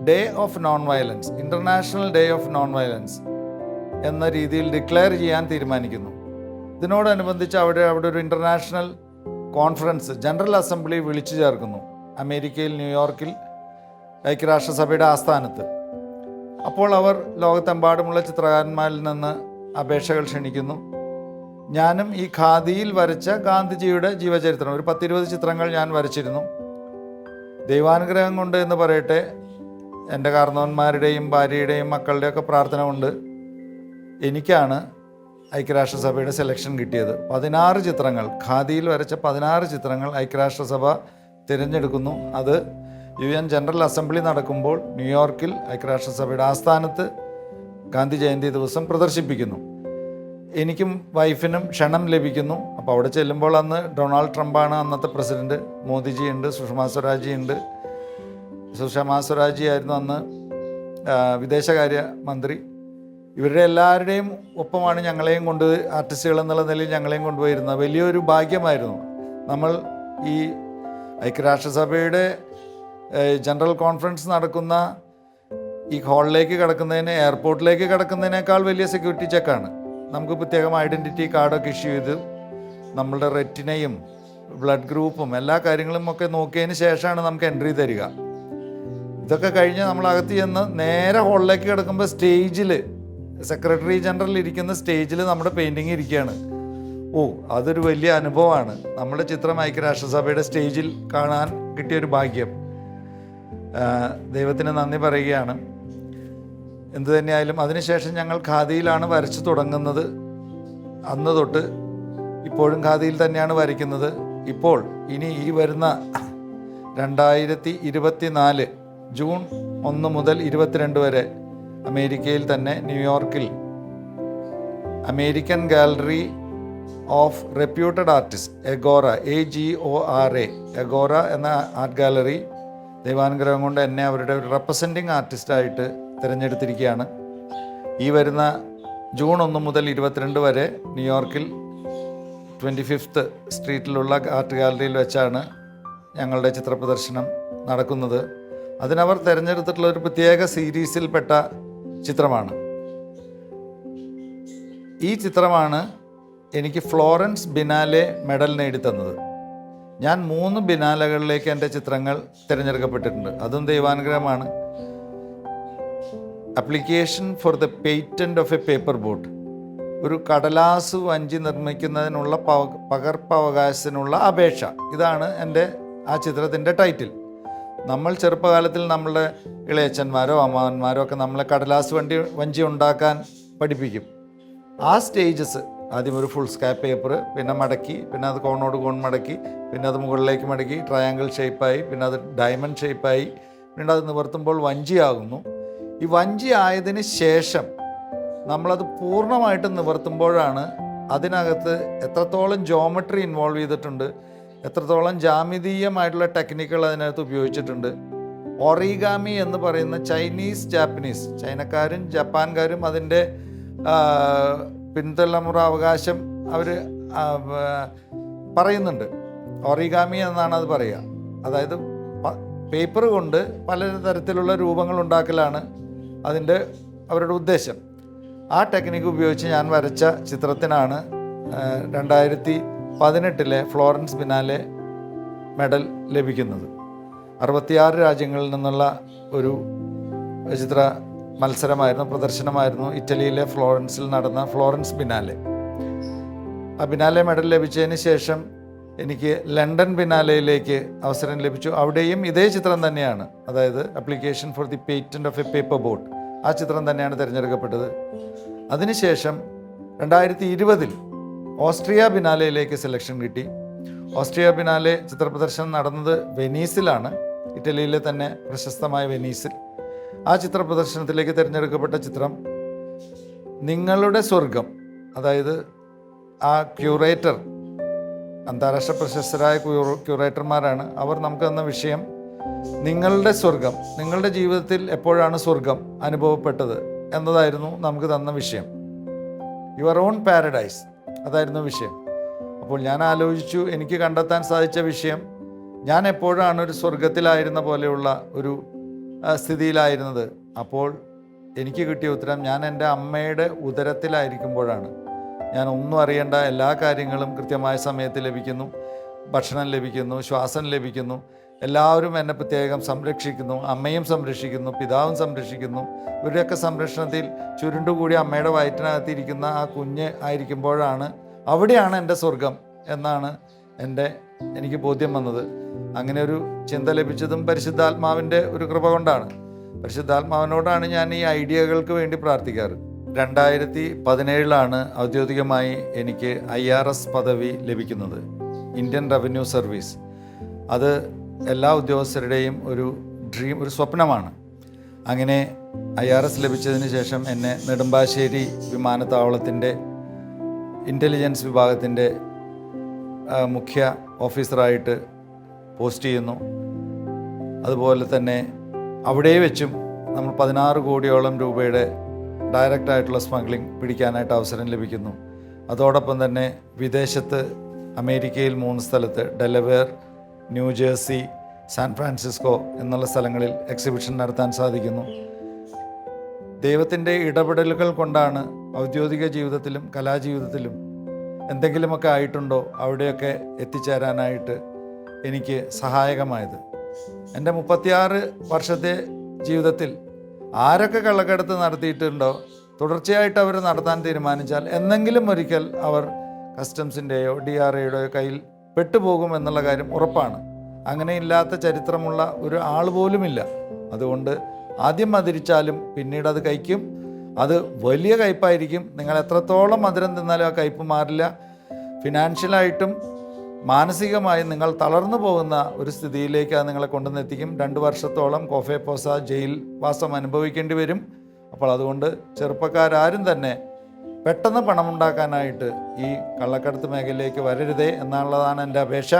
day of non violence, international day of non violence എന്ന രീതിയിൽ ഡിക്ലെയർ ചെയ്യാൻ തീരുമാനിക്കുന്നു. ഇതിനോടനുബന്ധിച്ച് അവിടെ ഒരു ഇൻ്റർനാഷണൽ കോൺഫറൻസ്, ജനറൽ അസംബ്ലി വിളിച്ചു ചേർക്കുന്നു അമേരിക്കയിൽ, ന്യൂയോർക്കിൽ, ഐക്യരാഷ്ട്രസഭയുടെ ആസ്ഥാനത്ത്. അപ്പോൾ അവർ ലോകത്തെമ്പാടുമുള്ള ചിത്രകാരന്മാരിൽ നിന്ന് അപേക്ഷകൾ ക്ഷണിക്കുന്നു. ഞാനും ഈ ഖാദിയിൽ വരച്ച ഗാന്ധിജിയുടെ ജീവചരിത്രം ഒരു 10-20 ചിത്രങ്ങൾ ഞാൻ വരച്ചിരുന്നു. ദൈവാനുഗ്രഹം കൊണ്ട് എന്ന് പറയട്ടെ, എൻ്റെ കാരണവന്മാരുടെയും ഭാര്യയുടെയും മക്കളുടെയൊക്കെ പ്രാർത്ഥന കൊണ്ട് എനിക്കാണ് ഐക്യരാഷ്ട്രസഭയുടെ സെലക്ഷൻ കിട്ടിയത്. 16 ചിത്രങ്ങൾ, ഖാദിയിൽ വരച്ച 16 ചിത്രങ്ങൾ ഐക്യരാഷ്ട്രസഭ തിരഞ്ഞെടുക്കുന്നു. അത് UN ജനറൽ അസംബ്ലി നടക്കുമ്പോൾ ന്യൂയോർക്കിൽ ഐക്യരാഷ്ട്രസഭയുടെ ആസ്ഥാനത്ത് ഗാന്ധി ജയന്തി ദിവസം പ്രദർശിപ്പിക്കുന്നു. എനിക്കും വൈഫിനും ക്ഷണം ലഭിക്കുന്നു. അപ്പോൾ അവിടെ ചെല്ലുമ്പോൾ അന്ന് ഡൊണാൾഡ് ട്രംപാണ് അന്നത്തെ പ്രസിഡന്റ്, മോദിജി ഉണ്ട്, സുഷമാ സ്വരാജി ഉണ്ട്. സുഷമാ സ്വരാജി ആയിരുന്നു അന്ന് വിദേശകാര്യ മന്ത്രി. ഇവരുടെ എല്ലാവരുടെയും ഒപ്പമാണ് ഞങ്ങളെയും ആർട്ടിസ്റ്റുകൾ എന്നുള്ള നിലയിൽ ഞങ്ങളെയും കൊണ്ടുപോയിരുന്നത്. വലിയൊരു ഭാഗ്യമായിരുന്നു. നമ്മൾ ഈ ഐക്യരാഷ്ട്രസഭയുടെ ജനറൽ കോൺഫറൻസ് നടക്കുന്ന ഈ ഹാളിലേക്ക് കിടക്കുന്നതിന്, എയർപോർട്ടിലേക്ക് കിടക്കുന്നതിനേക്കാൾ വലിയ സെക്യൂരിറ്റി ചെക്കാണ്. നമുക്ക് പ്രത്യേകം ഐഡൻറ്റിറ്റി കാർഡൊക്കെ ഇഷ്യൂ ചെയ്ത് നമ്മളുടെ റെറ്റിനയും ബ്ലഡ് ഗ്രൂപ്പും എല്ലാ കാര്യങ്ങളും ഒക്കെ നോക്കിയതിന് ശേഷമാണ് നമുക്ക് എൻട്രി തരിക. ഇതൊക്കെ കഴിഞ്ഞ് നമ്മൾ അകത്ത് ചെന്ന് നേരെ ഹാളിലേക്ക് കിടക്കുമ്പോൾ സ്റ്റേജിൽ സെക്രട്ടറി ജനറൽ ഇരിക്കുന്ന സ്റ്റേജിൽ നമ്മുടെ പെയിൻറ്റിങ് ഇരിക്കുകയാണ്. അതൊരു വലിയ അനുഭവമാണ്. നമ്മുടെ ചിത്രം ഐക്യരാഷ്ട്രസഭയുടെ സ്റ്റേജിൽ കാണാൻ കിട്ടിയൊരു ഭാഗ്യം. ദൈവത്തിന് നന്ദി പറയുകയാണ്. എന്തു തന്നെയായാലും അതിനുശേഷം ഞങ്ങൾ ഖാദിയിലാണ് വരച്ചു തുടങ്ങുന്നത്. അന്ന് തൊട്ട് ഇപ്പോഴും ഖാദിയിൽ തന്നെയാണ് വരയ്ക്കുന്നത്. ഇപ്പോൾ ഇനി ഈ വരുന്ന 2024 ജൂൺ 1 മുതൽ 22 വരെ അമേരിക്കയിൽ തന്നെ ന്യൂയോർക്കിൽ American gallery of reputed artist Agora, AGORA, Agora എന്ന ആർട്ട് ഗാലറി ദൈവാനുഗ്രഹം കൊണ്ട് എന്നെ അവരുടെ ഒരു റെപ്രസെൻറ്റിംഗ് ആർട്ടിസ്റ്റായിട്ട് തിരഞ്ഞെടുത്തിരിക്കുകയാണ്. ഈ വരുന്ന ജൂൺ 1 മുതൽ 22 വരെ ന്യൂയോർക്കിൽ 25th സ്ട്രീറ്റിലുള്ള ആർട്ട് ഗാലറിയിൽ വെച്ചാണ് ഞങ്ങളുടെ ചിത്രപ്രദർശനം നടക്കുന്നത്. അതിനവർ തിരഞ്ഞെടുത്തിട്ടുള്ള ഒരു പ്രത്യേക സീരീസിൽപ്പെട്ട ചിത്രമാണ്. ഈ ചിത്രമാണ് എനിക്ക് ഫ്ലോറൻസ് ബിനാലെ മെഡൽ നേടിത്തന്നത്. ഞാൻ 3 ബിനാലകളിലേക്ക് എൻ്റെ ചിത്രങ്ങൾ തിരഞ്ഞെടുക്കപ്പെട്ടിട്ടുണ്ട്. അതും ദൈവാനുഗ്രഹമാണ്. Application for the patent of a paper boat, ഒരു കടലാസ് വഞ്ചി നിർമ്മിക്കുന്നതിനുള്ള പകർപ്പവകാശത്തിനുള്ള അപേക്ഷ. ഇതാണ് എൻ്റെ ആ ചിത്രത്തിൻ്റെ ടൈറ്റിൽ. നമ്മൾ ചെറുപ്പകാലത്തിൽ നമ്മളുടെ ഇളയച്ചന്മാരോ അമ്മാവന്മാരോ ഒക്കെ നമ്മളെ കടലാസ് വഞ്ചി ഉണ്ടാക്കാൻ പഠിപ്പിക്കും. ആ സ്റ്റേജസ്, ആദ്യം ഒരു ഫുൾ സ്കാപ്പ് പേപ്പർ, പിന്നെ മടക്കി, പിന്നെ അത് കോണോട് കോൺ മടക്കി, പിന്നെ അത് മുകളിലേക്ക് മടക്കി ട്രയാങ്കിൾ ഷേപ്പായി, പിന്നെ അത് ഡയമണ്ട് ഷേപ്പായി, പിന്നെ അത് നിവർത്തുമ്പോൾ വഞ്ചിയാകുന്നു. ഈ വഞ്ചി ആയതിന് ശേഷം നമ്മളത് പൂർണ്ണമായിട്ട് നിവർത്തുമ്പോഴാണ് അതിനകത്ത് എത്രത്തോളം ജോമെട്രി ഇൻവോൾവ് ചെയ്തിട്ടുണ്ട്, എത്രത്തോളം ജാമിതീയമായിട്ടുള്ള ടെക്നിക്കുകൾ അതിനകത്ത് ഉപയോഗിച്ചിട്ടുണ്ട്. ഒറിഗാമി എന്ന് പറയുന്ന ജാപ്പനീസ്, ചൈനക്കാരും ജപ്പാൻകാരും അതിൻ്റെ പിൻതലമുറ അവകാശം അവർ പറയുന്നുണ്ട്. ഒറിഗാമി എന്നാണ് അത് പറയുക. അതായത് പേപ്പർ കൊണ്ട് പല തരത്തിലുള്ള രൂപങ്ങൾ ഉണ്ടാക്കലാണ് അതിൻ്റെ അവരുടെ ഉദ്ദേശം. ആ ടെക്നിക്ക് ഉപയോഗിച്ച് ഞാൻ വരച്ച ചിത്രത്തിനാണ് 2018 ഫ്ലോറൻസ് ബിനാലെ മെഡൽ ലഭിക്കുന്നത്. 66 രാജ്യങ്ങളിൽ നിന്നുള്ള ഒരു ചിത്ര മത്സരമായിരുന്നു, പ്രദർശനമായിരുന്നു ഇറ്റലിയിലെ ഫ്ലോറൻസിൽ നടന്ന ഫ്ലോറൻസ് ബിനാലെ. ആ ബിനാലെ മെഡൽ ലഭിച്ചതിന് ശേഷം എനിക്ക് ലണ്ടൻ ബിനാലയിലേക്ക് അവസരം ലഭിച്ചു. അവിടെയും ഇതേ ചിത്രം തന്നെയാണ്, അതായത് application for the patent of a paper boat, ആ ചിത്രം തന്നെയാണ് തിരഞ്ഞെടുക്കപ്പെട്ടത്. അതിനുശേഷം 2020 ഓസ്ട്രിയ ബിനാലയിലേക്ക് സെലക്ഷൻ കിട്ടി. ഓസ്ട്രിയ ബിനാലെ ചിത്ര പ്രദർശനം നടന്നത് വെനീസിലാണ്, ഇറ്റലിയിലെ തന്നെ പ്രശസ്തമായ വെനീസിൽ. ആ ചിത്ര പ്രദർശനത്തിലേക്ക് തിരഞ്ഞെടുക്കപ്പെട്ട ചിത്രം നിങ്ങളുടെ സ്വർഗം, അതായത് ആ ക്യൂറേറ്റർ, അന്താരാഷ്ട്ര പ്രശസ്തരായ ക്യൂറേറ്റർമാരാണ് അവർ നമുക്ക് തന്ന വിഷയം നിങ്ങളുടെ സ്വർഗം, നിങ്ങളുടെ ജീവിതത്തിൽ എപ്പോഴാണ് സ്വർഗം അനുഭവപ്പെട്ടത് എന്നതായിരുന്നു നമുക്ക് തന്ന വിഷയം. യുവർ ഓൺ പാരഡൈസ്, അതായിരുന്നു വിഷയം. അപ്പോൾ ഞാൻ ആലോചിച്ചു, എനിക്ക് കണ്ടെത്താൻ സാധിച്ച വിഷയം ഞാൻ എപ്പോഴാണ് ഒരു സ്വർഗത്തിലായിരുന്ന പോലെയുള്ള ഒരു സ്ഥിതിയിലായിരുന്നത്. അപ്പോൾ എനിക്ക് കിട്ടിയ ഉത്തരം ഞാൻ എൻ്റെ അമ്മയുടെ ഉദരത്തിലായിരിക്കുമ്പോഴാണ്. ഞാൻ ഒന്നും അറിയേണ്ട, എല്ലാ കാര്യങ്ങളും കൃത്യമായ സമയത്ത് ലഭിക്കുന്നു, ഭക്ഷണം ലഭിക്കുന്നു, ശ്വാസം ലഭിക്കുന്നു, എല്ലാവരും എന്നെ പ്രത്യേകം സംരക്ഷിക്കുന്നു, അമ്മയും സംരക്ഷിക്കുന്നു, പിതാവും സംരക്ഷിക്കുന്നു. ഇവരുടെയൊക്കെ സംരക്ഷണത്തിൽ ചുരുണ്ടുകൂടി അമ്മയുടെ വയറ്റിനകത്തിരിക്കുന്ന ആ കുഞ്ഞ് ആയിരിക്കുമ്പോഴാണ്, അവിടെയാണ് എൻ്റെ സ്വർഗം എന്നാണ് എനിക്ക് ബോധ്യം വന്നത്. അങ്ങനെ ഒരു ചിന്ത ലഭിച്ചതും പരിശുദ്ധാത്മാവിൻ്റെ ഒരു കൃപ കൊണ്ടാണ്. പരിശുദ്ധാത്മാവിനോടാണ് ഞാൻ ഈ ഐഡിയകൾക്ക് വേണ്ടി പ്രാർത്ഥിക്കാറ്. 2017 ഔദ്യോഗികമായി എനിക്ക് IRS പദവി ലഭിക്കുന്നത്, ഇന്ത്യൻ റവന്യൂ സർവീസ്. അത് എല്ലാ ഉദ്യോഗസ്ഥരുടെയും ഒരു ഡ്രീം, ഒരു സ്വപ്നമാണ്. അങ്ങനെ IRS ലഭിച്ചതിന് ശേഷം എന്നെ നെടുമ്പാശ്ശേരി വിമാനത്താവളത്തിൻ്റെ ഇൻ്റലിജൻസ് വിഭാഗത്തിൻ്റെ മുഖ്യ ഓഫീസറായിട്ട് പോസ്റ്റ് ചെയ്യുന്നു. അതുപോലെ തന്നെ അവിടെ വെച്ചും നമ്മൾ 16 കോടിയോളം രൂപയുടെ ഡയറക്റ്റായിട്ടുള്ള സ്മഗ്ലിംഗ് പിടിക്കാനായിട്ട് അവസരം ലഭിക്കുന്നു. അതോടൊപ്പം തന്നെ വിദേശത്ത് അമേരിക്കയിൽ 3 സ്ഥലത്ത്, ഡെലവെയർ, ന്യൂജേഴ്സി, സാൻ ഫ്രാൻസിസ്കോ എന്നുള്ള സ്ഥലങ്ങളിൽ എക്സിബിഷൻ നടത്താൻ സാധിക്കുന്നു. ദൈവത്തിൻ്റെ ഇടപെടലുകൾ കൊണ്ടാണ് ഔദ്യോഗിക ജീവിതത്തിലും കലാജീവിതത്തിലും എന്തെങ്കിലുമൊക്കെ ആയിട്ടുണ്ടോ അവിടെയൊക്കെ എത്തിച്ചേരാനായിട്ട് എനിക്ക് സഹായകമായത്. എൻ്റെ 36 വർഷത്തെ ജീവിതത്തിൽ ആരൊക്കെ കള്ളക്കടത്ത് നടത്തിയിട്ടുണ്ടോ, തുടർച്ചയായിട്ട് അവർ നടത്താൻ തീരുമാനിച്ചാൽ എന്നെങ്കിലും ഒരിക്കൽ അവർ കസ്റ്റംസിൻ്റെയോ DRAയുടെയോ കയ്യിൽ പെട്ടുപോകും എന്നുള്ള കാര്യം ഉറപ്പാണ്. അങ്ങനെ ഇല്ലാത്ത ചരിത്രമുള്ള ഒരു ആൾ പോലുമില്ല. അതുകൊണ്ട് ആദ്യം മധുരിച്ചാലും പിന്നീട് അത് കഴിക്കും. അത് വലിയ കയ്പായിരിക്കും. നിങ്ങൾ എത്രത്തോളം മധുരം തിന്നാലും ആ കയ്പ് മാറില്ല. ഫിനാൻഷ്യലായിട്ടും മാനസികമായും നിങ്ങൾ തളർന്നു പോകുന്ന ഒരു സ്ഥിതിയിലേക്ക് അത് നിങ്ങളെ കൊണ്ടുവന്നെത്തിക്കും. 2 വർഷത്തോളം കോഫേപ്പോസ ജയിൽ വാസം അനുഭവിക്കേണ്ടി വരും. അപ്പോൾ അതുകൊണ്ട് ചെറുപ്പക്കാരും തന്നെ പെട്ടെന്ന് പണമുണ്ടാക്കാനായിട്ട് ഈ കള്ളക്കടത്ത് മേഖലയിലേക്ക് വരരുതേ എന്നുള്ളതാണ് എൻ്റെ അപേക്ഷ.